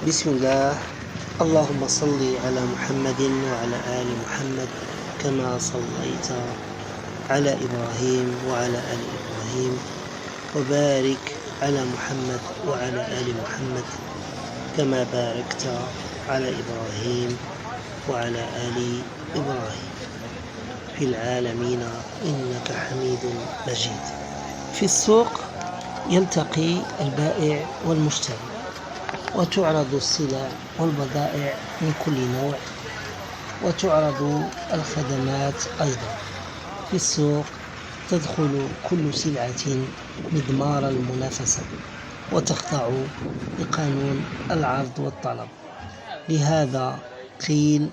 بسم الله. اللهم صل على محمد وعلى آل محمد كما صليت على إبراهيم وعلى آل إبراهيم، وبارك على محمد وعلى آل محمد كما باركت على إبراهيم وعلى آل إبراهيم في العالمين إنك حميد مجيد. في السوق يلتقي البائع والمشتري، وتعرض السلع والبضائع من كل نوع، وتعرض الخدمات أيضا. في السوق تدخل كل سلعة مضمار المنافسة، وتخضع لقانون العرض والطلب. لهذا قيل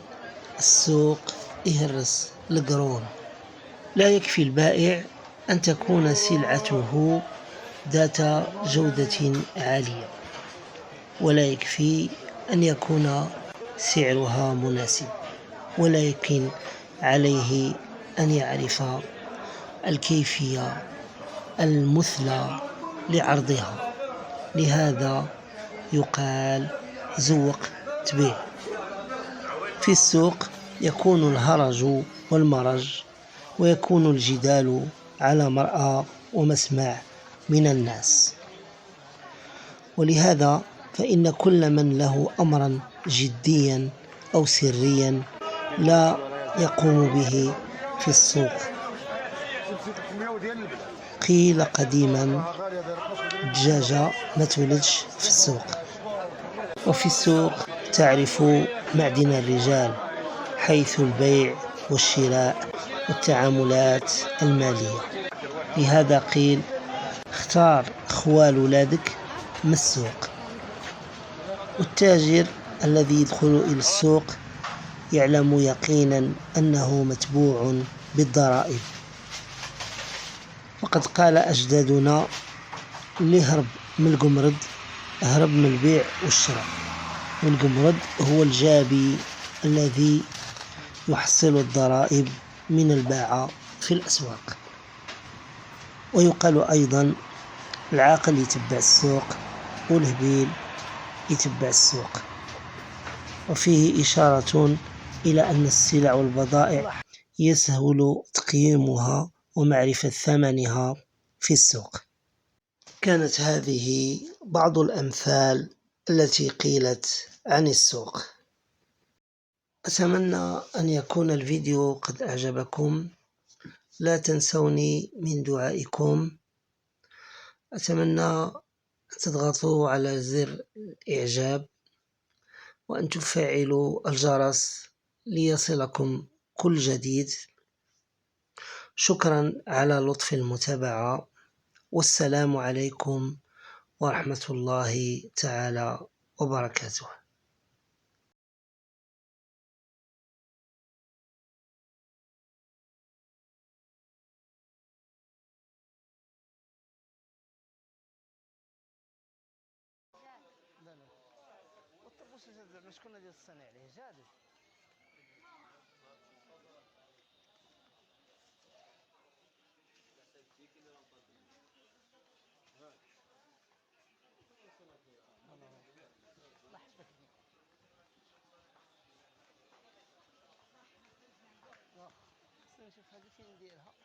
السوق يهرس القرون. لا يكفي البائع أن تكون سلعته ذات جودة عالية، ولا يكفي أن يكون سعرها مناسب، ولكن عليه أن يعرف الكيفية المثلى لعرضها. لهذا يقال ذوق تبيع. في السوق يكون الهرج والمرج، ويكون الجدال على مرأى ومسمع من الناس. ولهذا فإن كل من له أمرا جديا أو سريا لا يقوم به في السوق. قيل قديما الدجاجة ما تولدش في السوق. وفي السوق تعرف معدن الرجال، حيث البيع والشراء والتعاملات المالية. لهذا قيل اختار خوال ولادك من السوق. والتاجر الذي يدخل إلى السوق يعلم يقينا أنه متبوع بالضرائب. وقد قال أجدادنا: اللي هرب من القمرد هرب من البيع والشراء. والقمرد هو الجابي الذي يحصل الضرائب من الباعة في الأسواق. ويقال أيضا: العاقل يتبع السوق، والهبيل يتبع السوق. وفيه إشارة إلى أن السلع والبضائع يسهل تقييمها ومعرفة ثمنها في السوق. كانت هذه بعض الأمثال التي قيلت عن السوق. أتمنى أن يكون الفيديو قد أعجبكم. لا تنسوني من دعائكم. أتمنى أن تضغطوا على زر الإعجاب، وأن تفعلوا الجرس ليصلكم كل جديد. شكرا على لطف المتابعة، والسلام عليكم ورحمة الله تعالى وبركاته. شكون ديال الصنيع عليه جادد؟ نشوف هذه فين نديرها.